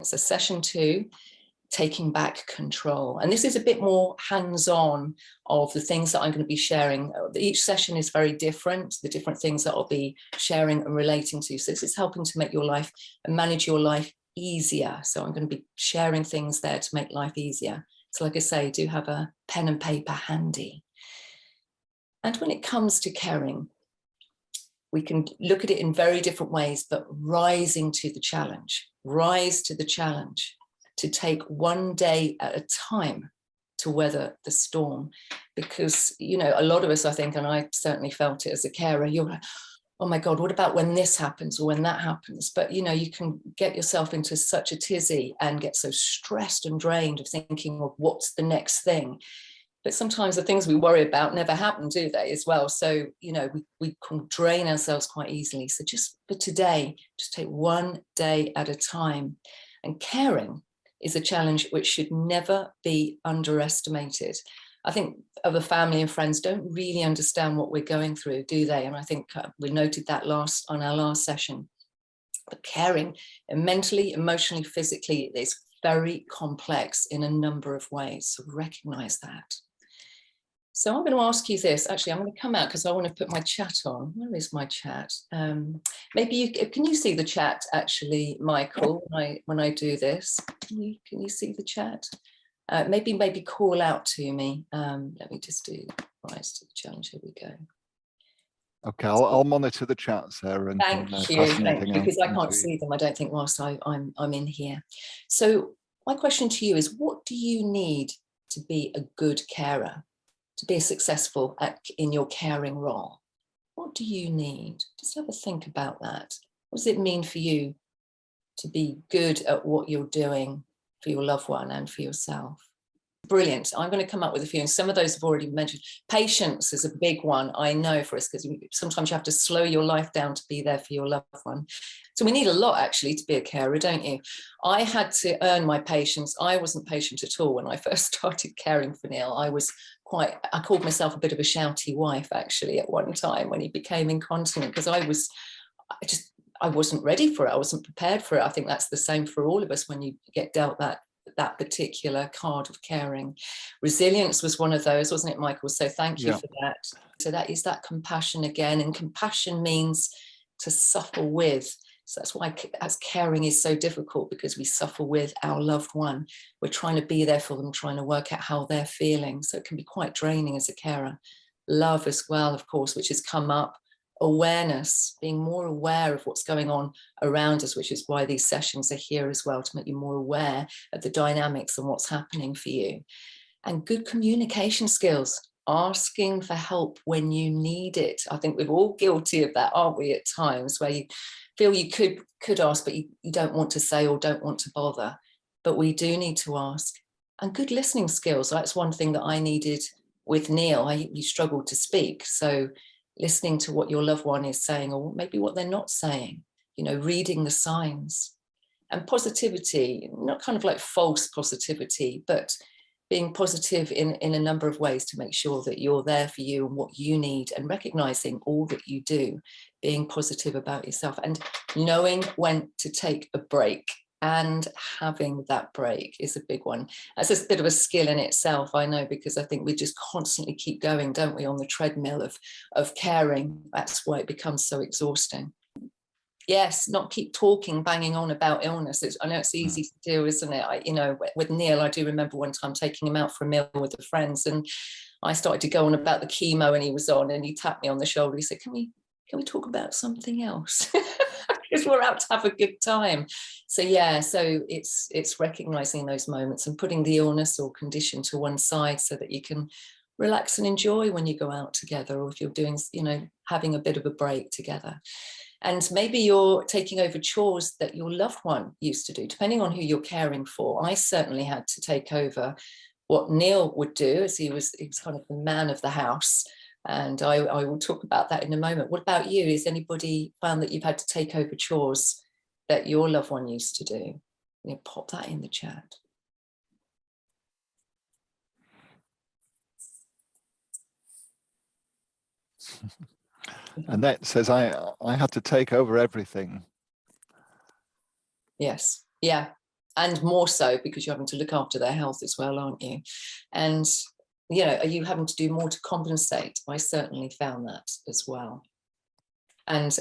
So session 2, taking back control. And this is a bit more hands-on of the things that I'm going to be sharing. Each session is very different, the different things that I'll be sharing and relating to. So this is helping to make your life and manage your life easier. So I'm going to be sharing things there to make life easier. So like I say, do have a pen and paper handy. And when it comes to caring, we can look at it in very different ways, but rising to the challenge, rise to the challenge, to take one day at a time to weather the storm. Because, you know, a lot of us, I think, and I certainly felt it as a carer, you're like, oh my God, what about when this happens or when that happens? But, you know, you can get yourself into such a tizzy and get so stressed and drained of thinking of what's the next thing. But sometimes the things we worry about never happen, do they, as well? So, you know, we can drain ourselves quite easily. So just for today, just take one day at a time. And caring is a challenge which should never be underestimated. I think other family and friends don't really understand what we're going through, do they? And I think we noted that on our last session. But caring, mentally, emotionally, physically, is very complex in a number of ways. So recognize that. So I'm going to ask you this. Actually, I'm going to come out because I want to put my chat on. Where is my chat? Maybe can you see the chat, actually, Michael, when I do this? Can you see the chat? Maybe call out to me. Let me just do rise to the challenge. Here we go. Okay, I'll monitor the chat, Sarah. And thank you, because I can't see them, I don't think, whilst I'm in here. So my question to you is, what do you need to be a good carer? To be successful in your caring role? What do you need? Just have a think about that. What does it mean for you to be good at what you're doing for your loved one and for yourself? Brilliant. I'm going to come up with a few, and some of those I've already mentioned. Patience is a big one, I know, for us, because sometimes you have to slow your life down to be there for your loved one. So we need a lot, actually, to be a carer, don't you? I had to earn my patience. I wasn't patient at all when I first started caring for Neil. I called myself a bit of a shouty wife, actually, at one time when he became incontinent, because I wasn't ready for it. I wasn't prepared for it. I think that's the same for all of us when you get dealt that particular card of caring. Resilience was one of those, wasn't it, Michael? So thank you for that. So that is that compassion again, and compassion means to suffer with. So that's why as caring is so difficult, because we suffer with our loved one. We're trying to be there for them, trying to work out how they're feeling. So it can be quite draining as a carer. Love as well, of course, which has come up. Awareness, being more aware of what's going on around us, which is why these sessions are here as well, to make you more aware of the dynamics and what's happening for you. And good communication skills, asking for help when you need it. I think we're all guilty of that, aren't we, at times, where you feel you could ask, but you don't want to say or don't want to bother. But we do need to ask. And good listening skills, that's one thing that I needed with Neil. He struggled to speak, so listening to what your loved one is saying, or maybe what they're not saying, you know, reading the signs. And positivity, not kind of like false positivity, but being positive in a number of ways to make sure that you're there for you and what you need, and recognizing all that you do, being positive about yourself, and knowing when to take a break. And having that break is a big one. That's a bit of a skill in itself, I know, because I think we just constantly keep going, don't we, on the treadmill of caring. That's why it becomes so exhausting. Yes, not keep talking, banging on about illness. I know it's easy to do, isn't it? You know, with Neil, I do remember one time taking him out for a meal with the friends, and I started to go on about the chemo and he was on, and he tapped me on the shoulder. He said, can we talk about something else? Because we're out to have a good time. So yeah, so it's recognizing those moments and putting the illness or condition to one side so that you can relax and enjoy when you go out together, or if you're doing, you know, having a bit of a break together. And maybe you're taking over chores that your loved one used to do, depending on who you're caring for. I certainly had to take over what Neil would do, as he was kind of the man of the house. And I will talk about that in a moment. What about you? Has anybody found that you've had to take over chores that your loved one used to do? You know, pop that in the chat. Annette says, I had to take over everything. Yes. Yeah. And more so because you're having to look after their health as well, aren't you? And, you know, are you having to do more to compensate? I certainly found that as well. And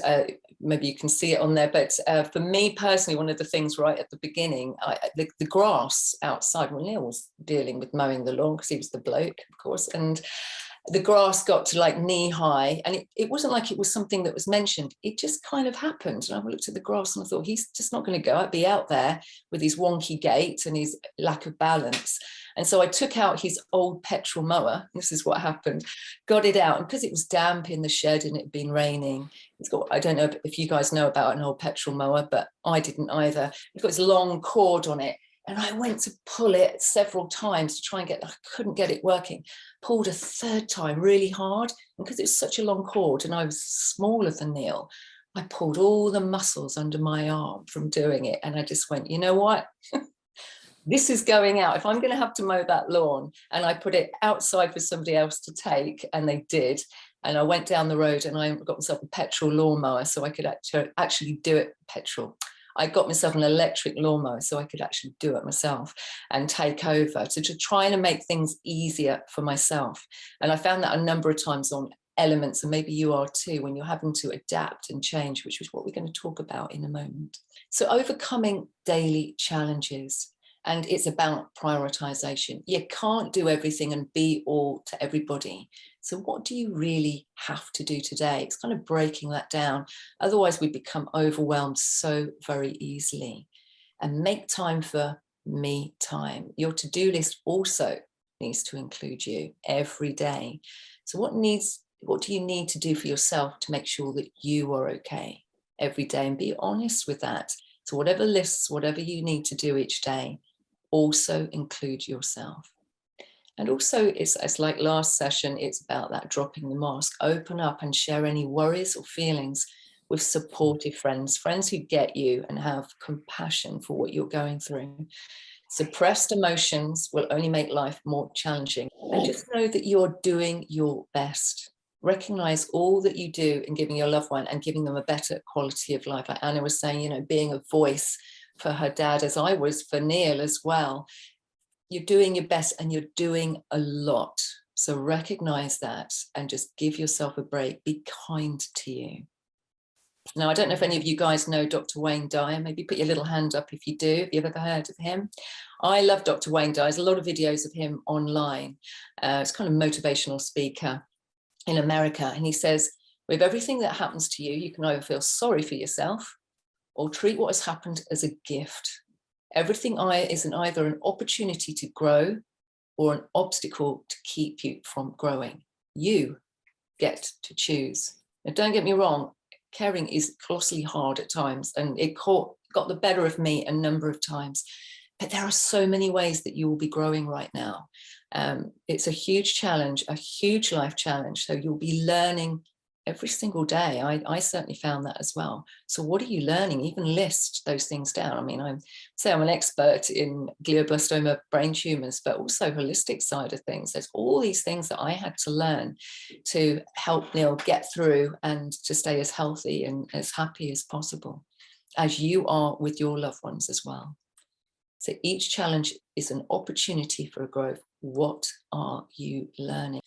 maybe you can see it on there, but for me personally, one of the things right at the beginning, the grass outside, well, Neil was dealing with mowing the lawn because he was the bloke, of course, and the grass got to like knee high, and it wasn't like it was something that was mentioned. It just kind of happened. And I looked at the grass and I thought, he's just not going to go out, be out there with his wonky gait and his lack of balance. And so I took out his old petrol mower. This is what happened. Got it out, and because it was damp in the shed and it had been raining, it's got, I don't know if you guys know about an old petrol mower, but I didn't either. It's got this long cord on it. And I went to pull it several times to try and I couldn't get it working. Pulled a third time really hard. And because it's such a long cord and I was smaller than Neil, I pulled all the muscles under my arm from doing it. And I just went, you know what? This is going out. If I'm going to have to mow that lawn, and I put it outside for somebody else to take, and they did. And I went down the road and I got myself a petrol lawnmower so I could actually do it petrol. I got myself an electric lawnmower so I could actually do it myself and take over to try and make things easier for myself. And I found that a number of times on elements, and maybe you are too, when you're having to adapt and change, which is what we're going to talk about in a moment. So overcoming daily challenges. And it's about prioritization. You can't do everything and be all to everybody. So what do you really have to do today? It's kind of breaking that down. Otherwise, we become overwhelmed so very easily. And make time for me time. Your to-do list also needs to include you every day. So what do you need to do for yourself to make sure that you are okay every day? And be honest with that. So whatever lists, whatever you need to do each day, also include yourself. And also, it's like last session, it's about that dropping the mask. Open up and share any worries or feelings with supportive friends who get you and have compassion for what you're going through. Suppressed emotions will only make life more challenging. And just know that you're doing your best. Recognize all that you do in giving your loved one and giving them a better quality of life. Like Anna was saying, you know, being a voice for her dad, as I was for Neil as well. You're doing your best and you're doing a lot. So recognize that and just give yourself a break. Be kind to you. Now, I don't know if any of you guys know Dr. Wayne Dyer. Maybe put your little hand up if you do, if you've ever heard of him. I love Dr. Wayne Dyer. There's a lot of videos of him online. It's kind of a motivational speaker in America. And he says, with everything that happens to you, you can either feel sorry for yourself or treat what has happened as a gift. Everything is either an opportunity to grow or an obstacle to keep you from growing. You get to choose. Now, don't get me wrong, caring is colossally hard at times, and it got the better of me a number of times. But there are so many ways that you will be growing right now. It's a huge challenge, a huge life challenge. So you'll be learning every single day. I certainly found that as well. So what are you learning? Even list those things down. I mean, I'm an expert in glioblastoma brain tumors, but also holistic side of things. There's all these things that I had to learn to help Neil get through and to stay as healthy and as happy as possible, as you are with your loved ones as well. So each challenge is an opportunity for growth. What are you learning?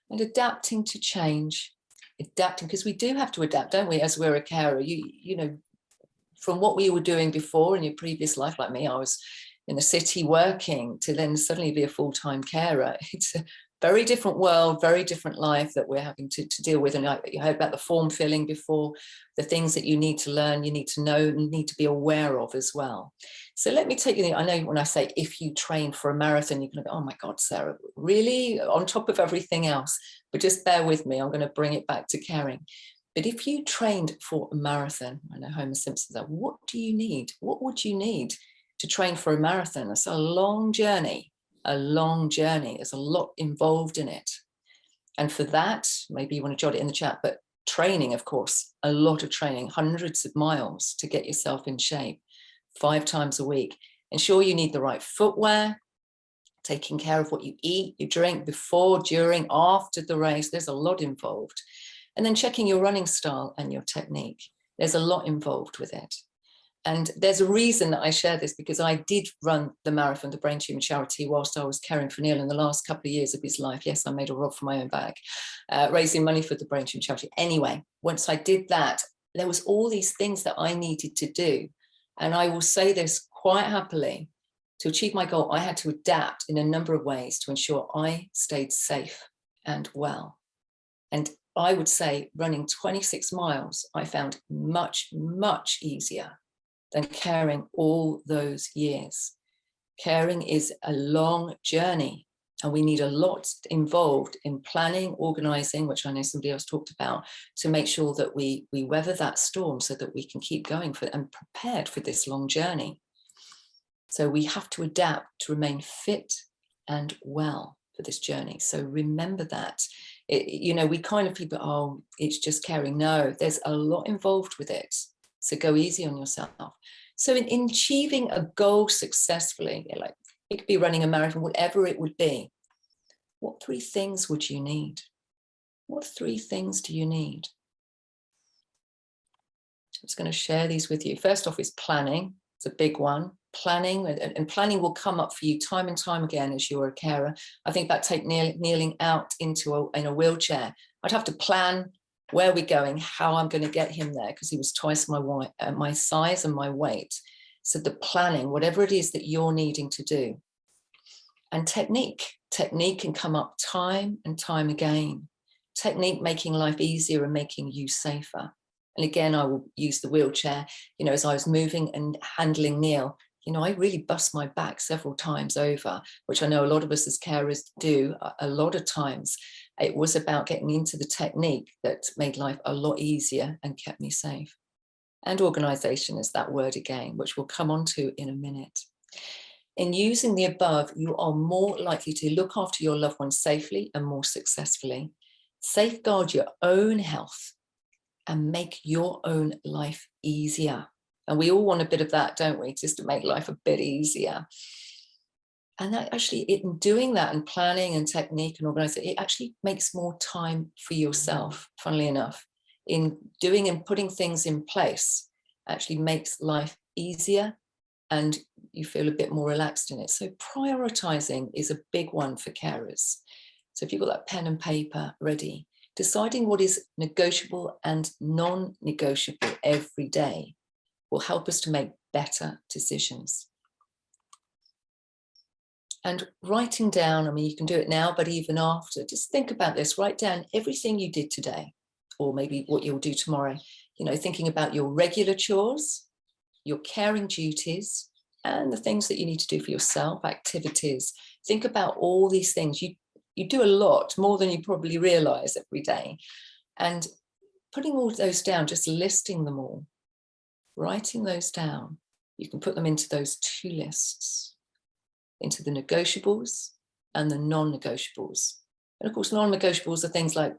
And adapting to change. Adapting, because we do have to adapt, don't we, as we're a carer. You know, from what we were doing before in your previous life, like me, I was in the city working, to then suddenly be a full-time carer. It's a very different world, very different life that we're having to deal with. And you heard about the form filling before, the things that you need to learn, you need to know, and you need to be aware of as well. So let me take you, I know when I say if you train for a marathon, you're going to go, oh my God, Sarah, really? On top of everything else? But just bear with me, I'm going to bring it back to caring. But if you trained for a marathon, I know Homer Simpson said, what do you need? What would you need to train for a marathon? It's a long journey, There's a lot involved in it. And for that, maybe you want to jot it in the chat, but training, of course, a lot of training, hundreds of miles to get yourself in shape, 5 times a week. Ensure you need the right footwear, taking care of what you eat, you drink before, during, after the race. There's a lot involved. And then checking your running style and your technique. There's a lot involved with it. And there's a reason that I share this, because I did run the marathon, the brain tumor charity, whilst I was caring for Neil in the last couple of years of his life. Yes, I made a rob from my own bag, raising money for the brain tumor charity. Anyway, once I did that, there was all these things that I needed to do. And I will say this quite happily, to achieve my goal, I had to adapt in a number of ways to ensure I stayed safe and well. And I would say running 26 miles, I found much, much easier than caring all those years. Caring is a long journey, and we need a lot involved in planning, organizing, which I know somebody else talked about, to make sure that we weather that storm so that we can keep going and prepared for this long journey. So we have to adapt to remain fit and well for this journey. So remember that. We kind of people, oh, it's just caring. No, there's a lot involved with it. So go easy on yourself. So in achieving a goal successfully, like it could be running a marathon, whatever it would be, what 3 things would you need? What 3 things do you need? I'm just going to share these with you. First off is planning. It's a big one. Planning, and planning will come up for you time and time again as you're a carer. I think about kneeling out in a wheelchair. I'd have to plan where we're going, how I'm going to get him there, because he was twice my size and my weight. So the planning, whatever it is that you're needing to do. And technique can come up time and time again. Technique making life easier and making you safer. And again, I will use the wheelchair, as I was moving and handling Neil, I really bust my back several times over, which I know a lot of us as carers do a lot of times. It was about getting into the technique that made life a lot easier and kept me safe. And organization is that word again, which we'll come on to in a minute. In using the above, you are more likely to look after your loved ones safely and more successfully, safeguard your own health, and make your own life easier. And we all want a bit of that, don't we? Just to make life a bit easier. And that actually, in doing that and planning and technique and organizing, it actually makes more time for yourself, funnily enough. In doing and putting things in place actually makes life easier and you feel a bit more relaxed in it. So prioritizing is a big one for carers. So if you've got that pen and paper ready, deciding what is negotiable and non-negotiable every day will help us to make better decisions. And writing down, you can do it now, but even after, just think about this, write down everything you did today, or maybe what you'll do tomorrow, thinking about your regular chores, your caring duties, and the things that you need to do for yourself, activities. Think about all these things. You do a lot more than you probably realize every day. And putting all those down, just listing them all, writing those down, you can put them into those 2 lists, into the negotiables and the non-negotiables. And of course, non-negotiables are things like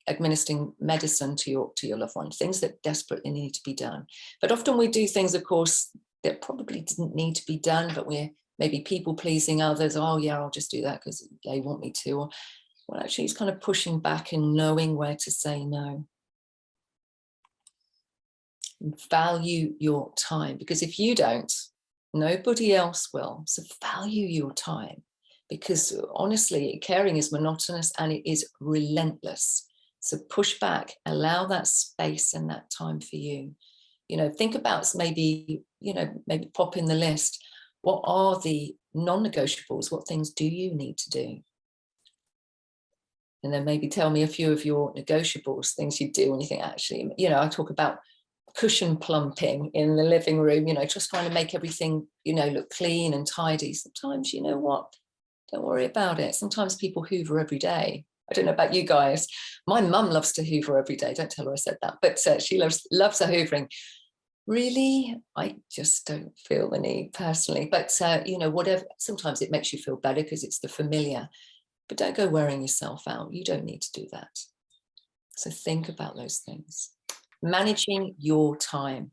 administering medicine to your loved one, things that desperately need to be done. But often we do things, of course, that probably didn't need to be done, but we're maybe people pleasing others. Oh yeah, I'll just do that because they want me to. Or, well, actually it's kind of pushing back and knowing where to say no. Value your time, because if you don't, nobody else will. So value your time, because honestly, caring is monotonous and it is relentless. So push back, allow that space and that time for you. Think about maybe pop in the list. What are the non-negotiables? What things do you need to do? And then maybe tell me a few of your negotiables, things you do when you think, actually, I talk about cushion plumping in the living room, just trying to make everything, look clean and tidy. Sometimes, you know what? Don't worry about it. Sometimes people hoover every day. I don't know about you guys. My mum loves to hoover every day. Don't tell her I said that, but she loves her hoovering. Really, I just don't feel the need personally. But, whatever, sometimes it makes you feel better because it's the familiar. But don't go wearing yourself out. You don't need to do that. So think about those things. Managing your time.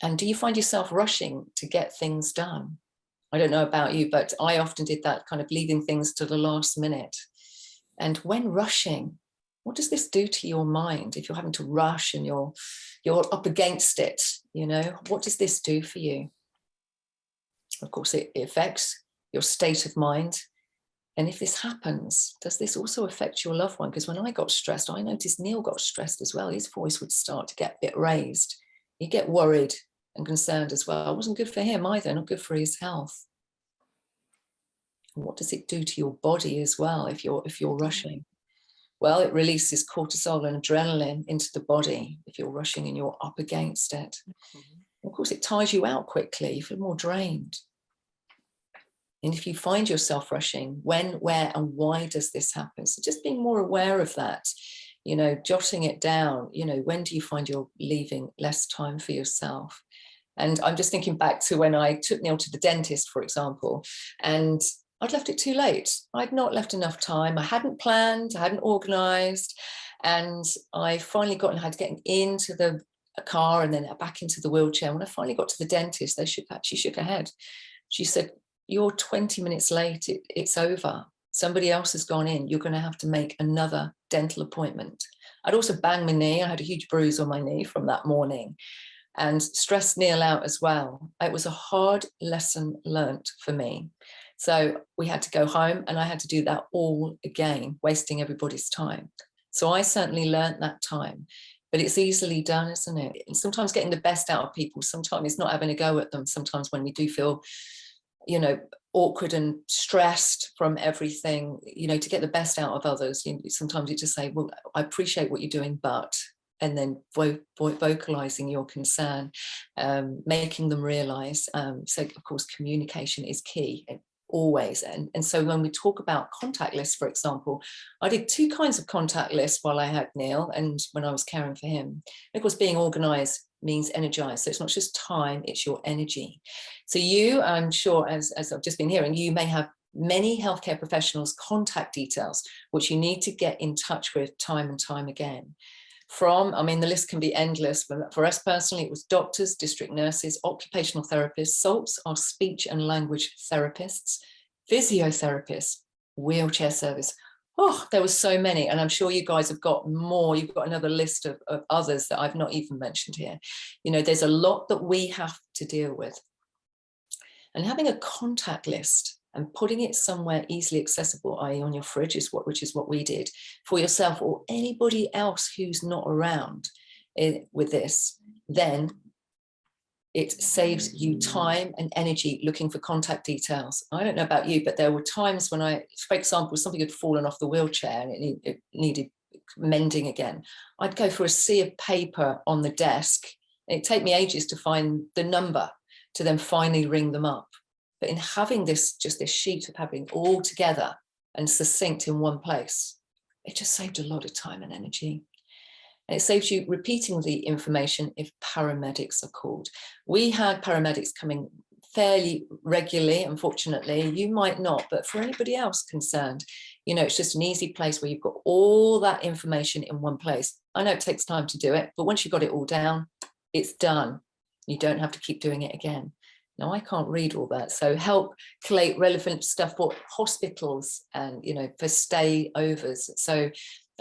And do you find yourself rushing to get things done? I don't know about you, but I often did that, kind of leaving things to the last minute. And when rushing, what does this do to your mind if you're having to rush and you're you're up against it, what does this do for you? Of course, it affects your state of mind. And if this happens, does this also affect your loved one? Because when I got stressed, I noticed Neil got stressed as well. His voice would start to get a bit raised. He'd get worried and concerned as well. It wasn't good for him either, not good for his health. And what does it do to your body as well if you're rushing? Well, it releases cortisol and adrenaline into the body if you're rushing and you're up against it. Of course, it tires you out quickly. You feel more drained. And if you find yourself rushing, when, where, and why does this happen? So just being more aware of that, jotting it down, when do you find you're leaving less time for yourself? And I'm just thinking back to when I took Neil to the dentist, for example, and I'd left it too late. I'd not left enough time. I hadn't planned, I hadn't organised. And I finally had to get into the car and then back into the wheelchair. When I finally got to the dentist, she shook her head. She said, "You're 20 minutes late, it's over. Somebody else has gone in. You're going to have to make another dental appointment." I'd also banged my knee. I had a huge bruise on my knee from that morning and stressed Neil out as well. It was a hard lesson learnt for me. So we had to go home and I had to do that all again, wasting everybody's time. So I certainly learnt that time. But it's easily done, isn't it? And sometimes getting the best out of people, sometimes it's not having a go at them. Sometimes when we do feel awkward and stressed from everything, to get the best out of others, sometimes you just say, well, I appreciate what you're doing, but, and then vocalizing your concern, making them realize. So of course, communication is key. Always. And so when we talk about contact lists, for example, I did 2 kinds of contact lists while I had Neil and when I was caring for him. Of course, being organized means energized. So it's not just time, it's your energy. So I'm sure, as I've just been hearing, you may have many healthcare professionals' contact details, which you need to get in touch with time and time again. The list can be endless. For us personally, it was doctors, district nurses, occupational therapists, SALTs, our speech and language therapists, physiotherapists, wheelchair service. Oh, there were so many. And I'm sure you guys have got more. You've got another list of others that I've not even mentioned here. There's a lot that we have to deal with. And having a contact list and putting it somewhere easily accessible, i.e. on your fridge, which is what we did, for yourself or anybody else who's not around with this, then it saves you time and energy looking for contact details. I don't know about you, but there were times when for example, something had fallen off the wheelchair and it needed mending again. I'd go for a sea of paper on the desk. It'd take me ages to find the number to then finally ring them up. But in having this sheet of having all together and succinct in one place, it just saved a lot of time and energy. And it saves you repeating the information if paramedics are called. We had paramedics coming fairly regularly, unfortunately. You might not, but for anybody else concerned, it's just an easy place where you've got all that information in one place. I know it takes time to do it, but once you've got it all down, it's done. You don't have to keep doing it again. Now, I can't read all that. So help collate relevant stuff for hospitals and, for stay overs. So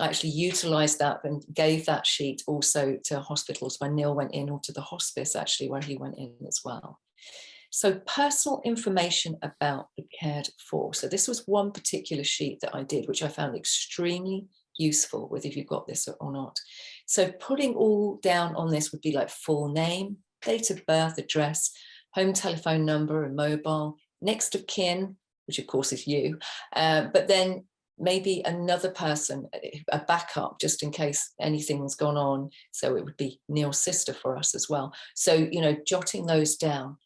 I actually utilised that and gave that sheet also to hospitals when Neil went in, or to the hospice, actually, where he went in as well. So personal information about the cared for. So this was one particular sheet that I did, which I found extremely useful with if you've got this or not. So putting all down on this would be like full name, date of birth, address, home telephone number and mobile, next of kin, which of course is you, but then maybe another person, a backup, just in case anything's gone on. So it would be Neil's sister for us as well. So, jotting those down,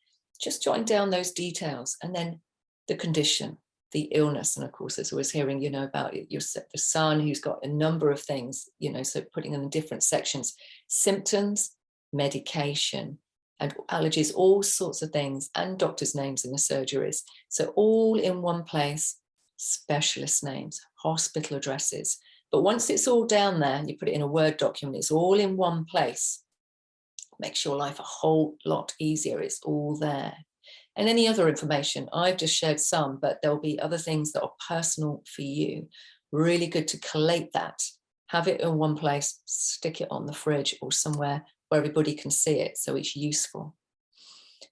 just jotting down those details, and then the condition, the illness. And of course, as I was hearing, about the son who's got a number of things, so putting them in different sections, symptoms, medication, and allergies, all sorts of things, and doctors' names in the surgeries. So all in one place, specialist names, hospital addresses. But once it's all down there, you put it in a Word document, it's all in one place. Makes your life a whole lot easier. It's all there. And any other information, I've just shared some, but there'll be other things that are personal for you. Really good to collate that, have it in one place, stick it on the fridge or somewhere where everybody can see it, so it's useful.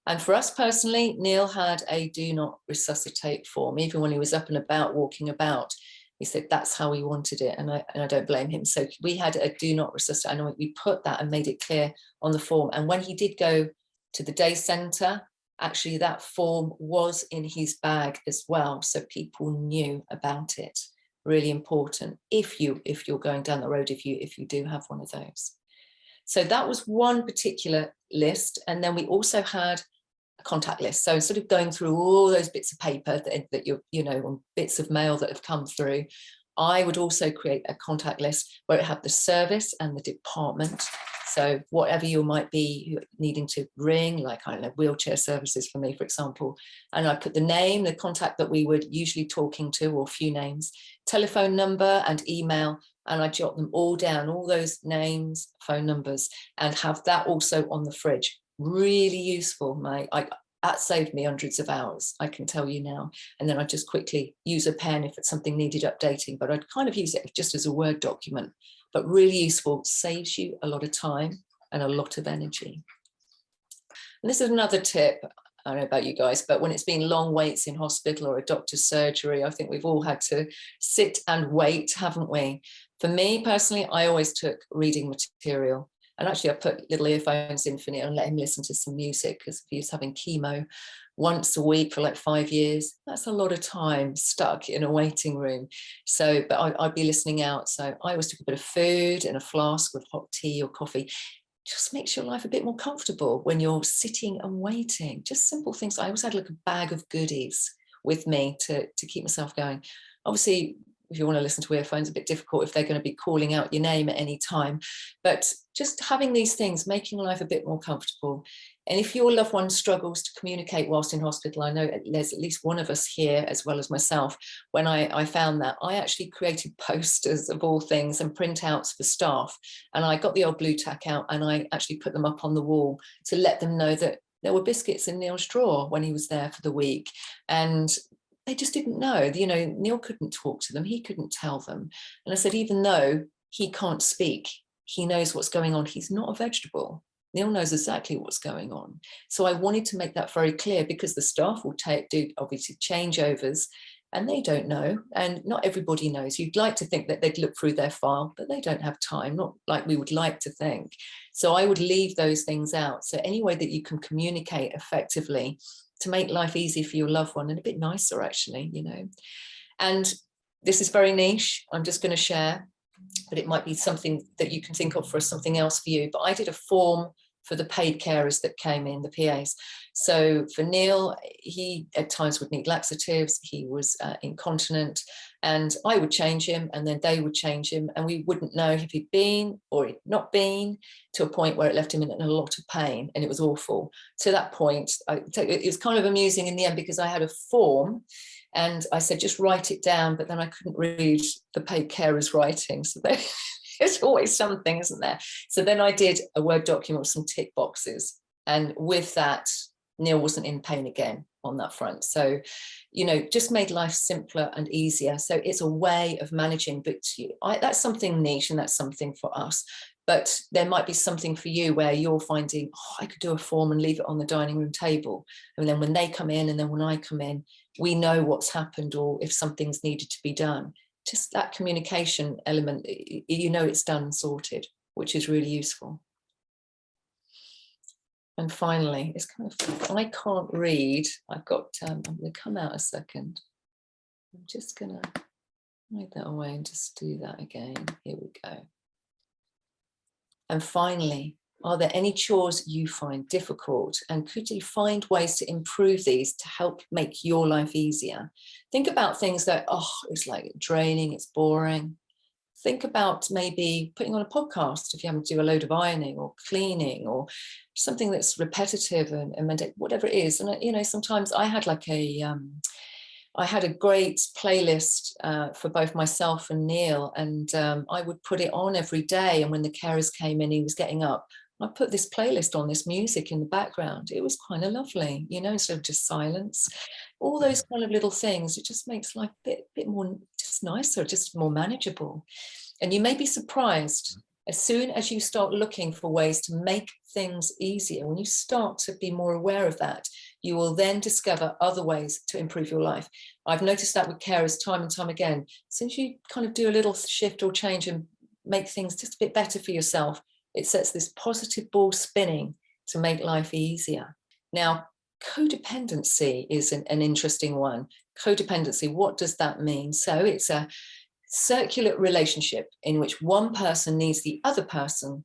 And for us personally, Neil had a do not resuscitate form. Even when he was up and about, walking about, he said that's how he wanted it, and I don't blame him. So we had a do not resuscitate, and we put that and made it clear on the form. And when he did go to the day centre, actually that form was in his bag as well, so people knew about it. Really important if you're going down the road, if you do have one of those. So that was one particular list, and then we also had a contact list. So instead of going through all those bits of paper that you know, bits of mail that have come through, I would also create a contact list where it had the service and the department. So whatever you might be needing to ring, like, I don't know, wheelchair services for me, for example, and I put the name, the contact that we were usually talking to, or a few names, telephone number and email, and I jot them all down, all those names, phone numbers, and have that also on the fridge. Really useful, mate. That saved me hundreds of hours, I can tell you now. And then I just quickly use a pen if it's something needed updating, but I'd kind of use it just as a Word document. But really useful, saves you a lot of time and a lot of energy. And this is another tip, I don't know about you guys, but when it's been long waits in hospital or a doctor's surgery, I think we've all had to sit and wait, haven't we? For me personally, I always took reading material. And actually I put little earphones in for Neil and let him listen to some music, because if he was having chemo once a week for like 5 years, that's a lot of time stuck in a waiting room. So, but I'd be listening out. So I always took a bit of food and a flask with hot tea or coffee. Just makes your life a bit more comfortable when you're sitting and waiting. Just simple things. I always had like a bag of goodies with me to keep myself going. Obviously, if you want to listen to earphones, a bit difficult if they're going to be calling out your name at any time. But just having these things, making life a bit more comfortable. And if your loved one struggles to communicate whilst in hospital, I know there's at least one of us here, as well as myself, when I found that, I actually created posters of all things and printouts for staff. And I got the old blue tack out and I actually put them up on the wall to let them know that there were biscuits in Neil's drawer when he was there for the week. And they just didn't know, you know, Neil couldn't talk to them, he couldn't tell them. And I said, even though he can't speak, he knows what's going on. He's not a vegetable. Neil knows exactly what's going on. So I wanted to make that very clear, because the staff will do obviously changeovers and they don't know. And not everybody knows. You'd like to think that they'd look through their file, but they don't have time, not like we would like to think. So I would leave those things out. So any way that you can communicate effectively to make life easy for your loved one, and a bit nicer actually, you know. And this is very niche, I'm just going to share, but it might be something that you can think of for something else for you. But I did a form for the paid carers that came in, the PAs. So for Neil, he at times would need laxatives, he was incontinent, and I would change him and then they would change him, and we wouldn't know if he'd been or he'd not been, to a point where it left him in a lot of pain, and it was awful. To that point, it was kind of amusing in the end, because I had a form and I said, just write it down, but then I couldn't read the paid carers' writing. So there's always something, isn't there? So then I did a Word document with some tick boxes. And with that, Neil wasn't in pain again on that front. So, you know, just made life simpler and easier. So it's a way of managing, but that's something niche and that's something for us. But there might be something for you where you're finding, oh, I could do a form and leave it on the dining room table. And then when they come in and then when I come in, we know what's happened, or if something's needed to be done. Just that communication element, you know, it's done and sorted, which is really useful. And finally, it's kind of, I can't read. I've got, I'm going to come out a second. I'm just going to hide that away and just do that again. Here we go. And finally, are there any chores you find difficult, and could you find ways to improve these to help make your life easier? Think about things that, oh, it's like draining, it's boring. Think about maybe putting on a podcast if you have to do a load of ironing or cleaning, or something that's repetitive and whatever it is. And, you know, sometimes I had like I had a great playlist for both myself and Neil, and I would put it on every day. And when the carers came in, he was getting up, I put this playlist on, this music in the background. It was kind of lovely, you know, instead of just silence. All those kind of little things, it just makes life a bit more, just nicer, just more manageable. And you may be surprised As soon as you start looking for ways to make things easier, when you start to be more aware of that, you will then discover other ways to improve your life. I've noticed that with carers time and time again. Since you kind of do a little shift or change and make things just a bit better for yourself, it sets this positive ball spinning to make life easier. Now, codependency is an interesting one. Codependency, what does that mean? So it's a circular relationship in which one person needs the other person,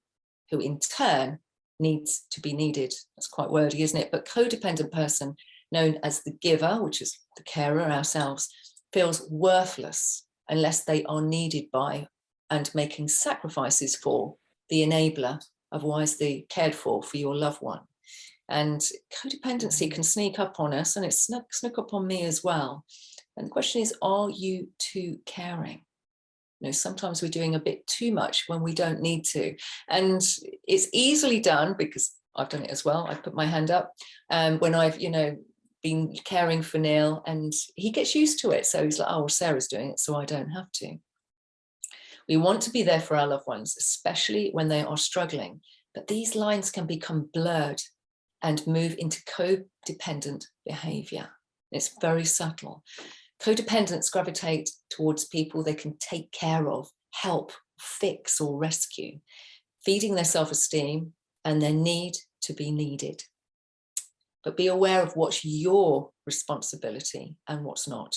who in turn needs to be needed. That's quite wordy, isn't it? But codependent person, known as the giver, which is the carer ourselves, feels worthless unless they are needed by and making sacrifices for the enabler, otherwise they cared for your loved one. And codependency can sneak up on us, and it's snuck up on me as well. And the question is, are you too caring? You know, sometimes we're doing a bit too much when we don't need to. And it's easily done, because I've done it as well. I put my hand up when I've, been caring for Neil, and he gets used to it. So he's like, oh, well, Sarah's doing it, so I don't have to. We want to be there for our loved ones, especially when they are struggling. But these lines can become blurred and move into codependent behavior. It's very subtle. Codependents gravitate towards people they can take care of, help, fix, or rescue, feeding their self-esteem and their need to be needed. But be aware of what's your responsibility and what's not.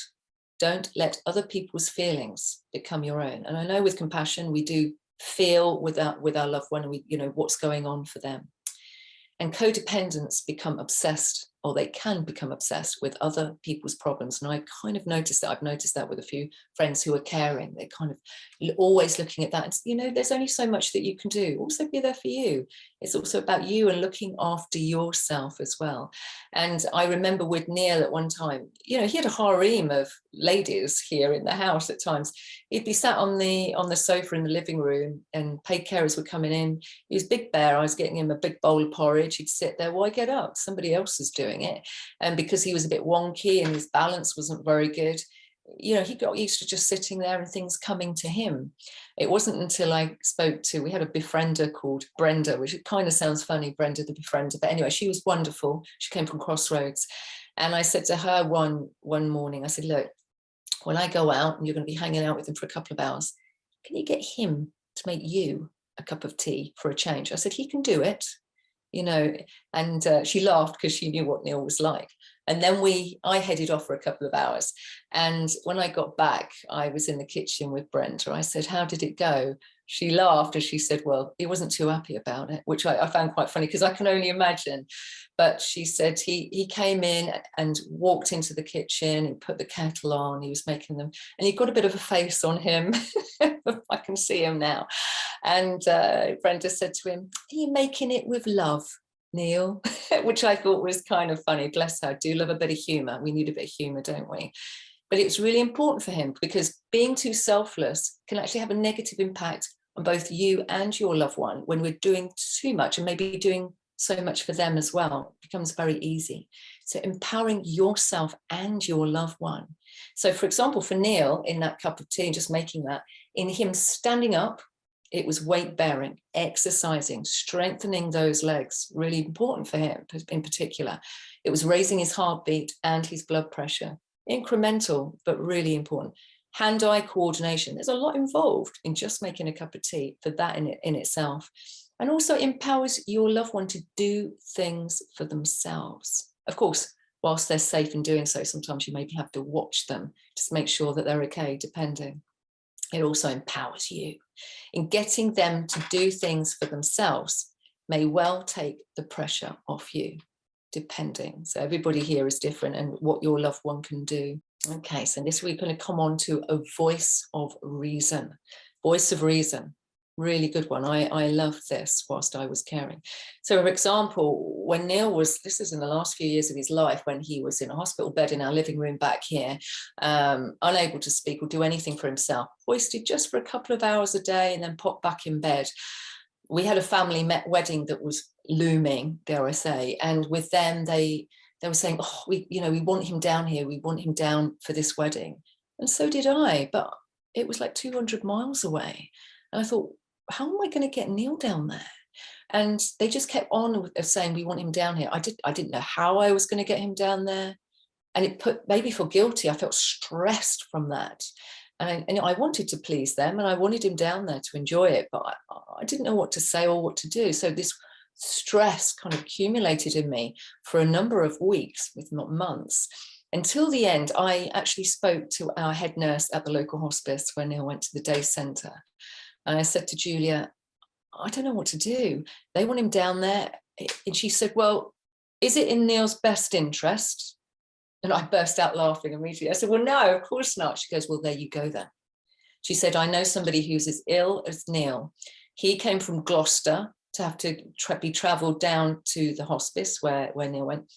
Don't let other people's feelings become your own. And I know with compassion, we do feel with our loved one, and we, what's going on for them. And codependents become obsessed, or they can become obsessed with other people's problems. And I kind of noticed that. I've noticed that with a few friends who are caring. They're kind of always looking at that. And, there's only so much that you can do. Also be there for you. It's also about you and looking after yourself as well. And I remember with Neil at one time, he had a harem of ladies here in the house at times. He'd be sat on the sofa in the living room, and paid carers were coming in. He was Big Bear. I was getting him a big bowl of porridge. He'd sit there. Why get up? Somebody else is doing it. And because he was a bit wonky and his balance wasn't very good, he got used to just sitting there and things coming to him. It wasn't until I spoke to, we had a befriender called Brenda, which it kind of sounds funny, Brenda the befriender, but anyway, she was wonderful. She came from Crossroads. And I said to her one morning, I said, look, when I go out and you're going to be hanging out with him for a couple of hours, can you get him to make you a cup of tea for a change? I said, he can do it. And she laughed because she knew what Neil was like. And then I headed off for a couple of hours. And when I got back, I was in the kitchen with Brenda. I said, how did it go? She laughed and she said, well, he wasn't too happy about it, which I found quite funny because I can only imagine. But she said he came in and walked into the kitchen and put the kettle on. He was making them, and he got a bit of a face on him. I can see him now. And Brenda said to him, are you making it with love, Neil? Which I thought was kind of funny. Bless her. I do love a bit of humour. We need a bit of humour, don't we? But it's really important for him, because being too selfless can actually have a negative impact on both you and your loved one when we're doing too much, and maybe doing so much for them as well. It becomes very easy. So empowering yourself and your loved one. So for example, for Neil, in that cup of tea, just making that, in him standing up, it was weight bearing, exercising, strengthening those legs, really important for him in particular. It was raising his heartbeat and his blood pressure. Incremental, but really important. Hand-eye coordination. There's a lot involved in just making a cup of tea for that in itself. And also empowers your loved one to do things for themselves. Of course, whilst they're safe in doing so, sometimes you maybe have to watch them, just make sure that they're okay, depending. It also empowers you in getting them to do things for themselves, may well take the pressure off you, depending. So everybody here is different and what your loved one can do. Okay, so this week we're going to come on to a voice of reason. Voice of reason, really good one. I loved this whilst I was caring. So for example, when Neil was, this is in the last few years of his life, when he was in a hospital bed in our living room back here, unable to speak or do anything for himself, hoisted just for a couple of hours a day and then popped back in bed. We had a family wedding that was looming, dare I say, and with them they were saying, oh, we want him down here, we want him down for this wedding. And so did I, but it was like 200 miles away. And I thought, how am I going to get Neil down there? And they just kept on saying, we want him down here. I didn't know how I was going to get him down there. And it made me feel guilty. I felt stressed from that. And I wanted to please them, and I wanted him down there to enjoy it, but I didn't know what to say or what to do. So this stress kind of accumulated in me for a number of weeks, if not months, until the end. I actually spoke to our head nurse at the local hospice when Neil went to the day centre. And I said to Julia, I don't know what to do. They want him down there. And she said, well, is it in Neil's best interest? And I burst out laughing immediately. I said, well, no, of course not. She goes, well, there you go then. She said, I know somebody who's as ill as Neil. He came from Gloucester to have to be travelled down to the hospice where Neil went.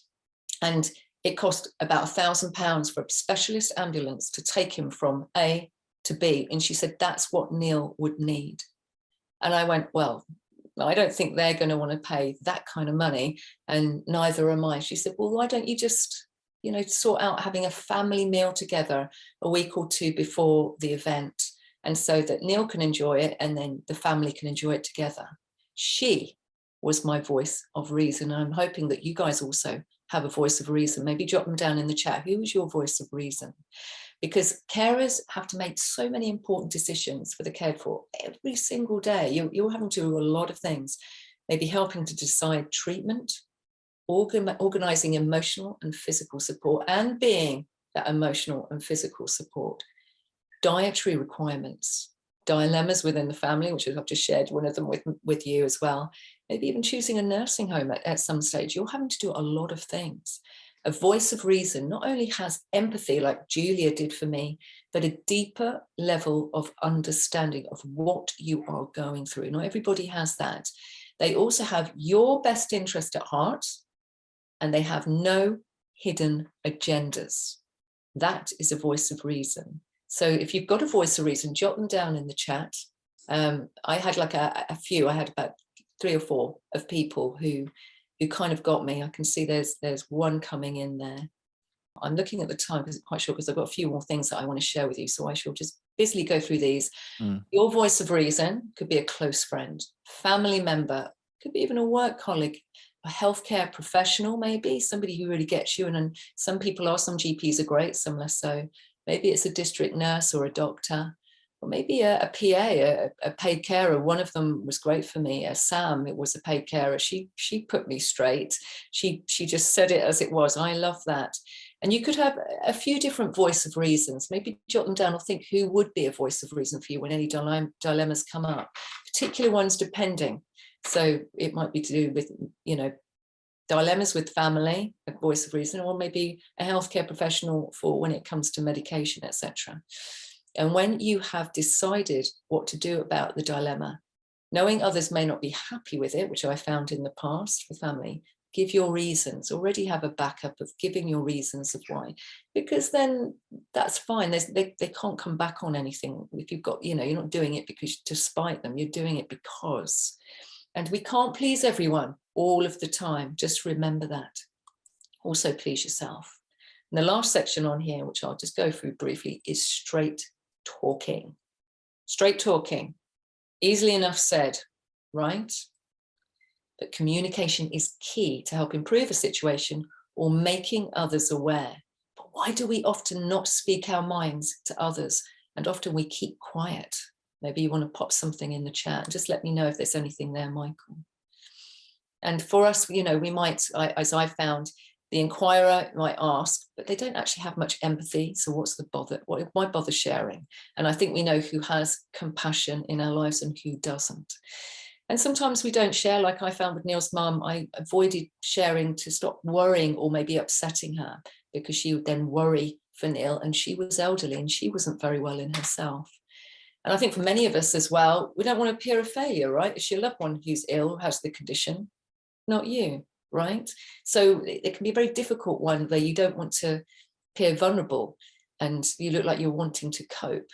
And it cost about £1,000 for a specialist ambulance to take him from A to B. And she said, that's what Neil would need. And I went, well, I don't think they're going to want to pay that kind of money, and neither am I. She said, well, why don't you just, sort out having a family meal together a week or two before the event, and so that Neil can enjoy it and then the family can enjoy it together. She was my voice of reason. And I'm hoping that you guys also have a voice of reason. Maybe jot them down in the chat. Who was your voice of reason? Because carers have to make so many important decisions for the cared for every single day. You're having to do a lot of things, maybe helping to decide treatment, organising emotional and physical support, and being that emotional and physical support, dietary requirements, dilemmas within the family, which I've just shared one of them with you as well, maybe even choosing a nursing home at some stage. You're having to do a lot of things. A voice of reason not only has empathy, like Julia did for me, but a deeper level of understanding of what you are going through. Not everybody has that. They also have your best interest at heart, and they have no hidden agendas. That is a voice of reason. So if you've got a voice of reason, jot them down in the chat. I had like a few, I had about 3 or 4 of people who kind of got me. I can see there's one coming in there. I'm looking at the time because I'm quite sure, because I've got a few more things that I want to share with you. So I shall just busily go through these. Your voice of reason could be a close friend, family member, could be even a work colleague, a healthcare professional, maybe somebody who really gets you. And some people are, some GPs are great, some less so. Maybe it's a district nurse or a doctor, or maybe a PA, a paid carer. One of them was great for me. Sam, it was a paid carer. She put me straight. She just said it as it was. I love that. And you could have a few different voice of reasons. Maybe jot them down or think who would be a voice of reason for you when any dilemmas come up, particular ones depending. So it might be to do with, dilemmas with family, a voice of reason, or maybe a healthcare professional for when it comes to medication, etc. And when you have decided what to do about the dilemma, knowing others may not be happy with it, which I found in the past for family, give your reasons. Already have a backup of giving your reasons of why, because then that's fine. They can't come back on anything. If you've got, you're not doing it because to spite them, you're doing it because. And we can't please everyone all of the time. Just remember that. Also please yourself. And the last section on here, which I'll just go through briefly, is straight talking. Straight talking, easily enough said, right? But communication is key to help improve a situation or making others aware. But why do we often not speak our minds to others? And often we keep quiet. Maybe you want to pop something in the chat and just let me know if there's anything there, Michael. And for us, we might, as I found, the inquirer might ask, but they don't actually have much empathy. So what's the bother? Why bother sharing? And I think we know who has compassion in our lives and who doesn't. And sometimes we don't share, like I found with Neil's mum. I avoided sharing to stop worrying or maybe upsetting her, because she would then worry for Neil, and she was elderly and she wasn't very well in herself. And I think for many of us as well, we don't want to appear a failure, right? It's your loved one who's ill, has the condition, not you, right? So it can be a very difficult one where you don't want to appear vulnerable and you look like you're wanting to cope.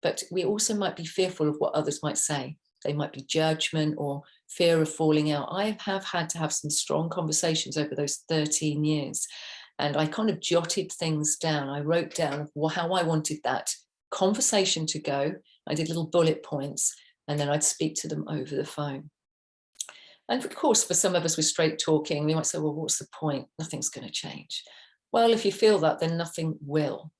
But we also might be fearful of what others might say. They might be judgment or fear of falling out. I have had to have some strong conversations over those 13 years. And I kind of jotted things down. I wrote down how I wanted that conversation to go. I did little bullet points, and then I'd speak to them over the phone. And of course, for some of us with straight talking, we might say, well, what's the point? Nothing's going to change. Well, if you feel that, then nothing will.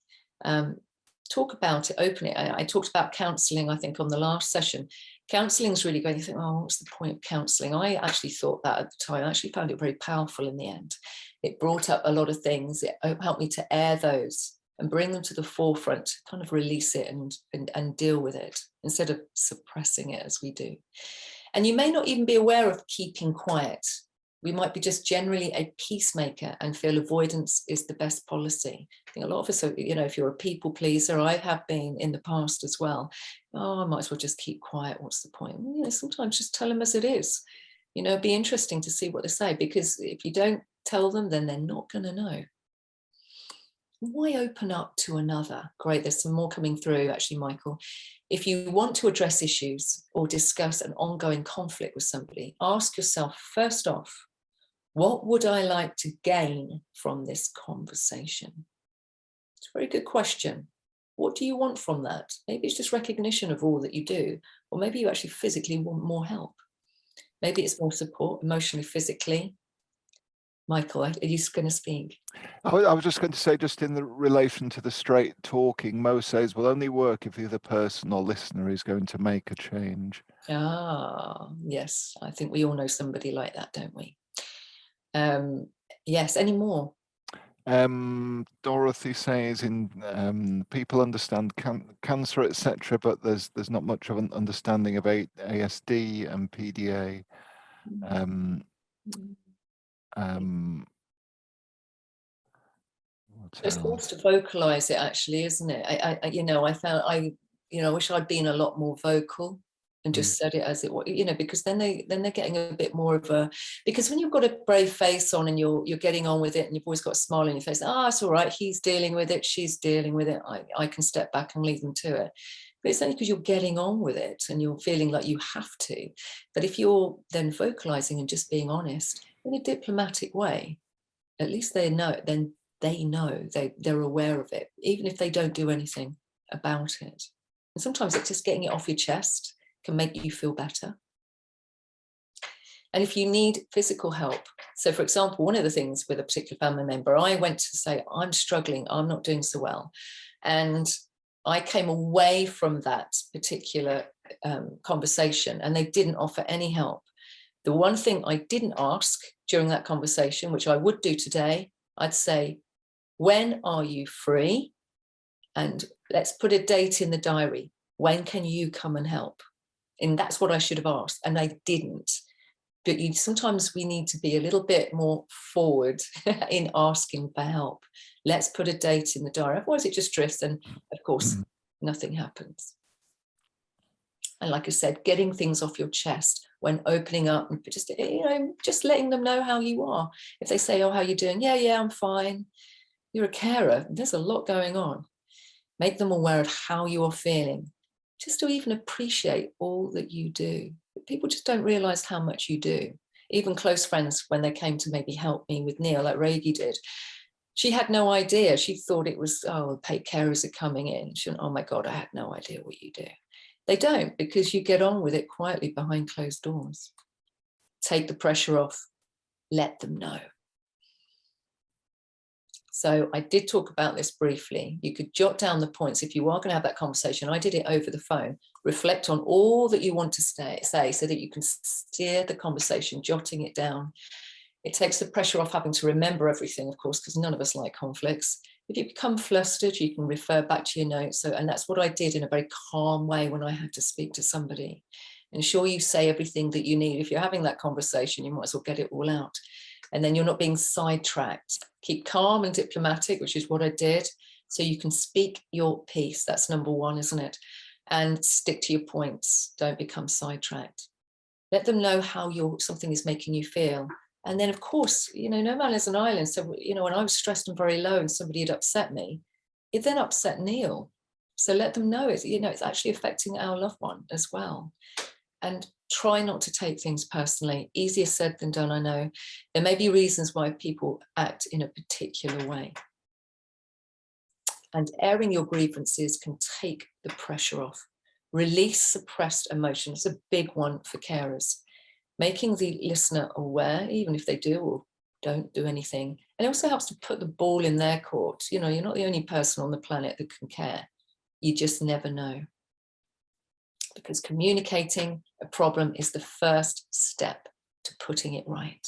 Talk about it, open it. I talked about counselling, I think, on the last session. Counselling is really going to think, oh, what's the point of counselling? I actually thought that at the time. I actually found it very powerful in the end. It brought up a lot of things. It helped me to air those and bring them to the forefront, kind of release it and deal with it instead of suppressing it as we do. And you may not even be aware of keeping quiet. We might be just generally a peacemaker and feel avoidance is the best policy. I think a lot of us are, you know, if you're a people pleaser, I have been in the past as well. Oh, I might as well just keep quiet. What's the point? Well, you know, sometimes just tell them as it is. You know, it'd be interesting to see what they say, because if you don't tell them, then they're not going to know. Why open up to another? Great, there's some more coming through, actually, Michael. If you want to address issues or discuss an ongoing conflict with somebody, ask yourself, first off, what would I like to gain from this conversation? It's a very good question. What do you want from that? Maybe it's just recognition of all that you do, or maybe you actually physically want more help. Maybe it's more support, emotionally, physically. Michael, are you going to speak? I was just going to say, just in the relation to the straight talking, Mo says will only work if the other person or listener is going to make a change. Ah, yes. I think we all know somebody like that, don't we? Yes, any more? Dorothy says in people understand cancer, etc., but there's not much of an understanding of ASD and PDA. It's nice to vocalize it, actually, isn't it? I wish I'd been a lot more vocal and just said it as it was, you know, because then they're getting a bit more of a, because when you've got a brave face on and you're getting on with it and you've always got a smile on your face, it's all right, he's dealing with it, she's dealing with it, I can step back and leave them to it. But it's only because you're getting on with it and you're feeling like you have to. But if you're then vocalizing and just being honest in a diplomatic way, at least they know, then they know, they're aware of it, even if they don't do anything about it. And sometimes it's just getting it off your chest can make you feel better. And if you need physical help, so for example, one of the things with a particular family member, I went to say, I'm struggling, I'm not doing so well. And I came away from that particular conversation and they didn't offer any help. The one thing I didn't ask during that conversation, which I would do today, I'd say, when are you free? And let's put a date in the diary. When can you come and help? And that's what I should have asked. And I didn't. But sometimes we need to be a little bit more forward in asking for help. Let's put a date in the diary. Otherwise it just drifts and of course nothing happens. And like I said, getting things off your chest when opening up and just, you know, just letting them know how you are. If they say, oh, how are you doing? Yeah, I'm fine. You're a carer. There's a lot going on. Make them aware of how you are feeling, just to even appreciate all that you do. People just don't realize how much you do. Even close friends, when they came to maybe help me with Neil, like Reiki did, she had no idea. She thought it was, oh, paid carers are coming in. She went, oh my God, I had no idea what you do. They don't, because you get on with it quietly behind closed doors. Take the pressure off, let them know. So I did talk about this briefly. You could jot down the points if you are going to have that conversation. I did it over the phone. Reflect on all that you want to say so that you can steer the conversation, jotting it down. It takes the pressure off having to remember everything, of course, because none of us like conflicts. If you become flustered, you can refer back to your notes. And that's what I did in a very calm way when I had to speak to somebody. Ensure you say everything that you need. If you're having that conversation, you might as well get it all out. And then you're not being sidetracked. Keep calm and diplomatic, which is what I did. So you can speak your piece. That's number one, isn't it? And stick to your points. Don't become sidetracked. Let them know how something is making you feel. And then, of course, you know, no man is an island. So, you know, when I was stressed and very low and somebody had upset me, it then upset Neil. So let them know it's, you know, it's actually affecting our loved one as well. And try not to take things personally. Easier said than done, I know. There may be reasons why people act in a particular way. And airing your grievances can take the pressure off. Release suppressed emotion. It's a big one for carers. Making the listener aware, even if they do or don't do anything. And it also helps to put the ball in their court. You know, you're not the only person on the planet that can care. You just never know. Because communicating a problem is the first step to putting it right.